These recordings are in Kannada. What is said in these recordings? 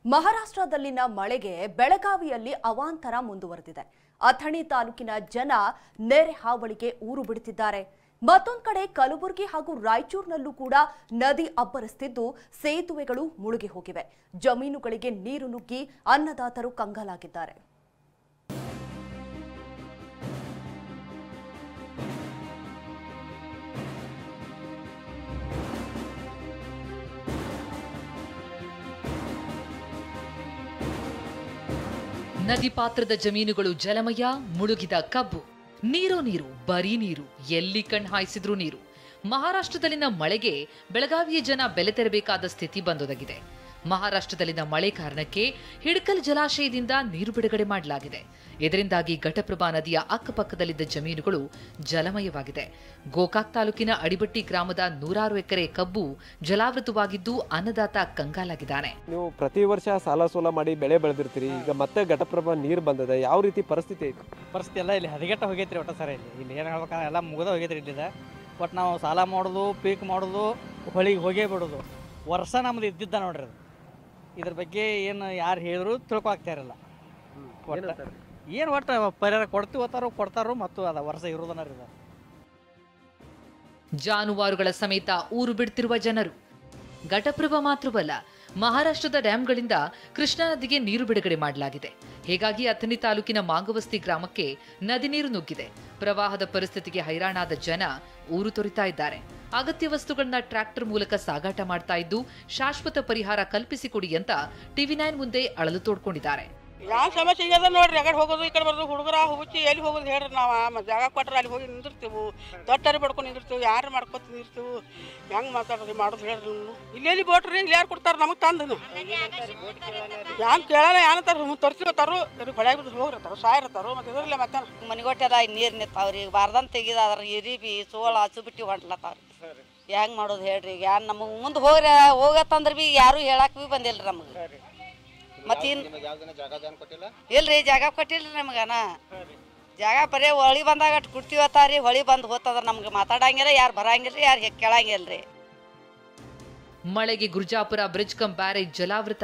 ಮಹಾರಾಷ್ಟ್ರದಲ್ಲಿನ ಮಳೆಗೆ ಬೆಳಗಾವಿಯಲ್ಲಿ ಅವಾಂತರ ಮುಂದುವರೆದಿದೆ. ಅಥಣಿ ತಾಲೂಕಿನ ಜನ ನೆರೆ ಹಾವಳಿಗೆ ಊರು ಬಿಡುತ್ತಿದ್ದಾರೆ. ಮತ್ತೊಂದು ಕಡೆ ಕಲಬುರಗಿ ಹಾಗೂ ರಾಯಚೂರಿನಲ್ಲೂ ಕೂಡ ನದಿ ಅಬ್ಬರಿಸುತ್ತಿದ್ದು ಸೇತುವೆಗಳು ಮುಳುಗಿ ಹೋಗಿವೆ. ಜಮೀನುಗಳಿಗೆ ನೀರು ನುಗ್ಗಿ ಅನ್ನದಾತರು ಕಂಗಾಲಾಗಿದ್ದಾರೆ. ನದಿ ಪಾತ್ರದ ಜಮೀನುಗಳು ಜಲಮಯ, ಮುಳುಗಿದ ಕಬ್ಬು. ನೀರು ಬರೀ ನೀರು, ಎಲ್ಲಿ ಕಣ್ ಹಾಯಿಸಿದ್ರೂ ನೀರು. ಮಹಾರಾಷ್ಟ್ರದಲ್ಲಿನ ಮಳೆಗೆ ಬೆಳಗಾವಿಯ ಜನ ಬೆಲೆ ತೆರಬೇಕಾದ ಸ್ಥಿತಿ ಬಂದೊದಗಿದೆ. ಮಹಾರಾಷ್ಟ್ರದಲ್ಲಿನ ಮಳೆ ಕಾರಣಕ್ಕೆ ಹಿಡಕಲ್ ಜಲಾಶಯದಿಂದ ನೀರು ಬಿಡುಗಡೆ ಮಾಡಲಾಗಿದೆ. ಇದರಿಂದಾಗಿ ಘಟಪ್ರಭಾ ನದಿಯ ಅಕ್ಕಪಕ್ಕದಲ್ಲಿದ್ದ ಜಮೀನುಗಳು ಜಲಮಯವಾಗಿದೆ. ಗೋಕಾಕ್ ತಾಲೂಕಿನ ಅಡಿಬಟ್ಟಿ ಗ್ರಾಮದ 100 ಎಕರೆ ಕಬ್ಬು ಜಲಾವೃತವಾಗಿದ್ದು ಅನ್ನದಾತ ಕಂಗಾಲಾಗಿದ್ದಾನೆ. ನೀವು ಪ್ರತಿ ವರ್ಷ ಸಾಲ ಸೋಲ ಮಾಡಿ ಬೆಳೆ ಬೆಳೆದಿರ್ತೀರಿ, ಈಗ ಮತ್ತೆ ಘಟಪ್ರಭಾ ನೀರು ಬಂದಿದೆ, ಯಾವ ರೀತಿ ಪರಿಸ್ಥಿತಿ ಐತಿ? ಪರಿಸ್ಥಿತಿ ಎಲ್ಲ ಇಲ್ಲಿ ಹದಗೆಟ್ಟ ಹೋಗೈತ್ರಿ. ಒಟ್ಟ ಸರ್ ಇಲ್ಲಿ ಏನು ಹೇಳ್ಬೇಕಂದ್ರೆ ಎಲ್ಲ ಮುಗಿದ ಹೋಗೈತ್ರಿ. ಇಲ್ಲಿದೆ ಒಟ್ಟು ನಾವು ಸಾಲ ಮಾಡೋದು, ಪೀಕ್ ಮಾಡೋದು, ಹೊಳಿಗೆ ಹೋಗೇ ಬಿಡೋದು. ವರ್ಷ ನಮ್ದು ಇದ್ದಿದ್ದ ನೋಡ್ರಿ ಅದು. ಇದ್ರ ಬಗ್ಗೆ ಏನು ಯಾರು ಹೇಳಿದ್ರು ತಿಳ್ಕೊಳ್ತಾ ಇರಲ್ಲ. ಏನು ಒಟ್ಟು ಪರಿಹಾರ ಕೊಡ್ತಾರೋ ಮತ್ತು ಅದ ವರ್ಷ ಇರೋದನ್ನ ರೀ. ಜಾನುವಾರುಗಳ ಸಮೇತ ಊರು ಬಿಡ್ತಿರುವ ಜನರು. ಘಟಪ್ರಭಾ ಮಾತ್ರವಲ್ಲ, ಮಹಾರಾಷ್ಟ್ರದ ಡ್ಯಾಂಗಳಿಂದ ಕೃಷ್ಣಾ ನದಿಗೆ ನೀರು ಬಿಡುಗಡೆ ಮಾಡಲಾಗಿದೆ. ಹೀಗಾಗಿ ಅಥಣಿ ತಾಲೂಕಿನ ಮಾಂಗವಸ್ತಿ ಗ್ರಾಮಕ್ಕೆ ನದಿ ನೀರು ನುಗ್ಗಿದೆ. ಪ್ರವಾಹದ ಪರಿಸ್ಥಿತಿಗೆ ಹೈರಾಣಾದ ಜನ ಊರು ತೊರೆತಾ ಇದ್ದಾರೆ. ಅಗತ್ಯ ವಸ್ತುಗಳನ್ನ ಟ್ರ್ಯಾಕ್ಟರ್ ಮೂಲಕ ಸಾಗಾಟ ಮಾಡ್ತಾ ಇದ್ದು ಶಾಶ್ವತ ಪರಿಹಾರ ಕಲ್ಪಿಸಿಕೊಡಿ ಅಂತ TV9 ಮುಂದೆ ಅಳಲು ತೋಡ್ಕೊಂಡಿದ್ದಾರೆ. ಯಾವ ಸಮಸ್ಯೆ ಈಗ ನೋಡ್ರಿ, ಆ ಕಡೆ ಹೋಗೋದು ಈ ಕಡೆ ಬರೋದು, ಹುಡುಗರ ಹುಚ್ಚಿ ಎಲ್ಲಿ ಹೋಗೋದು ಹೇಳ್ರಿ. ನಾವು ಜಾಗ ಕೊಟ್ಟರೆ ಅಲ್ಲಿ ಹೋಗಿ ನಿಂದಿರ್ತೀವಿ, ದೊಡ್ಡರಿ ಬಡ್ಕೊಂಡು ನಿಂದಿರ್ತೀವಿ, ಯಾರು ಮಾಡ್ಕೊತ ನಿಂದಿರ್ತೀವಿ. ಹೆಂಗೆ ಮಾತಾಡೋದು ಮಾಡೋದು ಹೇಳ್ರಿ. ಇಲ್ಲೆಲ್ಲಿ ಬೋಟ್ರಿ ಇಲ್ಲಿ ಯಾರು ಕೊಡ್ತಾರೆ ನಮಗೆ ತಂದು? ಹೆಂಗೆ ಕೇಳಲ್ಲ, ಏನಂತಾರ ತರ್ಸಿರ್ತಾರು, ಹೊಳೆ ಬಿದ್ದು ಹೋಗಿರ್ತಾರು, ಸಾಯಿರ್ತಾರು. ಮತ್ತೆ ಇದ್ರಲ್ಲ ಮತ್ತೆ ಮನೆಗೊಟ್ಟದ ನೀರು ನಿಂತಾವ್ರಿ. ಬಾರ್ದಂತ ತೆಗಿದಾದ್ರ ಇರಿಬಿ ಸೋಳ ಹಸುಬಿಟ್ಟು ಹೊಂಟ್ಲತ್ತಾವ್ರಿ. ಹೆಂಗೆ ಮಾಡೋದು ಹೇಳ್ರಿ. ಈಗ ನಮಗೆ ಮುಂದೆ ಹೋಗತ್ತಂದ್ರೆ ಬಿ ಯಾರು ಹೇಳಕ್ ಬಿ ಬಂದಿಲ್ರಿ ನಮಗೆ. ಮತ್ತೆ ಇಲ್ರಿ ಜಾಗ ಕೊಟ್ಟಿಲ್ರಿ ನಮಗನ. ಜಾಗ ಬರೀ ಹೊಳಿ ಬಂದಾಗ ಅಷ್ಟು ಕೊಡ್ತೀವತ್ತಾರಿ. ಹೊಳಿ ಬಂದು ಹೋತಂದ್ರೆ ನಮ್ಗೆ ಮಾತಾಡಂಗಿಲ್ಲ, ಯಾರು ಬರಂಗಿಲ್ರಿ, ಯಾರು ಕೇಳಂಗಿಲ್ರಿ. ಮಳೆಗೆ ಗುರ್ಜಾಪುರ ಬ್ರಿಡ್ಜ್ ಕಂ ಬ್ಯಾರೇಜ್ ಜಲಾವೃತ.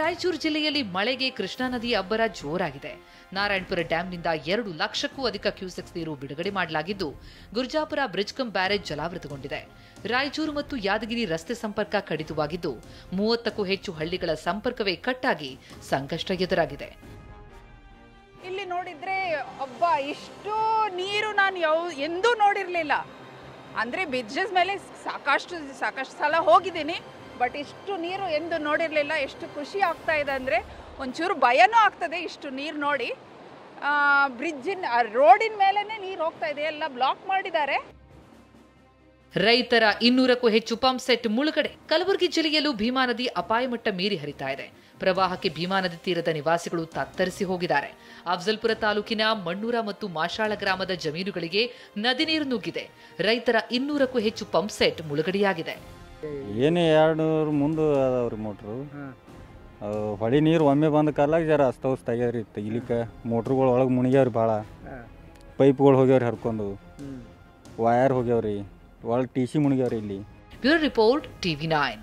ರಾಯಚೂರು ಜಿಲ್ಲೆಯಲ್ಲಿ ಮಳೆಗೆ ಕೃಷ್ಣಾ ನದಿಯ ಅಬ್ಬರ ಜೋರಾಗಿದೆ. ನಾರಾಯಣಪುರ ಡ್ಯಾಂನಿಂದ 2 ಲಕ್ಷಕ್ಕೂ ಅಧಿಕ ಕ್ಯೂಸೆಕ್ಸ್ ನೀರು ಬಿಡುಗಡೆ ಮಾಡಲಾಗಿದ್ದು ಗುರ್ಜಾಪುರ ಬ್ರಿಡ್ಜ್ ಕಂ ಬ್ಯಾರೇಜ್ ಜಲಾವೃತಗೊಂಡಿದೆ. ರಾಯಚೂರು ಮತ್ತು ಯಾದಗಿರಿ ರಸ್ತೆ ಸಂಪರ್ಕ ಕಡಿತವಾಗಿದ್ದು 30ಕ್ಕೂ ಹೆಚ್ಚು ಹಳ್ಳಿಗಳ ಸಂಪರ್ಕವೇ ಕಟ್ಟಾಗಿ ಸಂಕಷ್ಟ ಎದುರಾಗಿದೆ. ಇಲ್ಲಿ ನೋಡಿದ್ರೆ ಇಷ್ಟು ನೀರು ನಾನು ಎಂದೂ ನೋಡಿರಲಿಲ್ಲ. ಅಂದರೆ ಬ್ರಿಡ್ಜಸ್ ಮೇಲೆ ಸಾಕಷ್ಟು ಸಲ ಹೋಗಿದ್ದೀನಿ, ಬಟ್ ಇಷ್ಟು ನೀರು ಎಂದು ನೋಡಿರಲಿಲ್ಲ. ಎಷ್ಟು ಖುಷಿ ಆಗ್ತಾ ಇದೆ ಅಂದರೆ ಒಂಚೂರು ಭಯನೂ ಆಗ್ತದೆ ಇಷ್ಟು ನೀರು ನೋಡಿ. ರೋಡಿನ ಮೇಲೇ ನೀರು ಹೋಗ್ತಾ ಇದೆ, ಎಲ್ಲ ಬ್ಲಾಕ್ ಮಾಡಿದ್ದಾರೆ. ರೈತರ 200ಕ್ಕೂ ಹೆಚ್ಚು ಪಂಪ್ ಸೆಟ್ ಮುಳುಗಡೆ. ಕಲಬುರಗಿ ಜಿಲ್ಲೆಯಲ್ಲೂ ಭೀಮಾ ನದಿ ಅಪಾಯ ಮಟ್ಟ ಮೀರಿ ಹರಿತಾ ಇದೆ. ಪ್ರವಾಹಕ್ಕೆ ಭೀಮಾ ನದಿ ತೀರದ ನಿವಾಸಿಗಳು ತತ್ತರಿಸಿ ಹೋಗಿದ್ದಾರೆ. ಅಫ್ಜಲ್ಪುರ ತಾಲೂಕಿನ ಮಣ್ಣೂರ ಮತ್ತು ಮಾಶಾಳ ಗ್ರಾಮದ ಜಮೀನುಗಳಿಗೆ ನದಿ ನೀರು ನುಗ್ಗಿದೆ. ರೈತರ 200ಕ್ಕೂ ಹೆಚ್ಚು ಪಂಪ್ ಸೆಟ್ ಮುಳುಗಡೆಯಾಗಿದೆ. ಏನೇ 200 ಮುಂದೆ ಅದಾವ್ರಿ ಮೋಟ್ರು. ಹೊಳಿ ನೀರು ಒಮ್ಮೆ ಬಂದ ಕಾಲಾಗ ಜರ ಅಸ್ತವ್ಯಸ್ತ ಆಗ್ಯಾವ್ರಿ. ತೆಗಿಲಿಕ್ಕೆ ಮೋಟ್ರುಗಳು ಒಳಗೆ ಮುಣಿಗ್ಯಾವ್ರಿ. ಭಾಳ ಪೈಪ್ಗಳು ಹೋಗ್ಯಾವ್ರಿ, ಹರ್ಕೊಂಡು ವಯರ್ ಹೋಗ್ಯಾವ್ರಿ, ಒಳಗೆ TC ಮುಣಿಗ್ಯಾವ್ರಿ. ಇಲ್ಲಿ ಬ್ಯೂರೋ ರಿಪೋರ್ಟ್ TV9.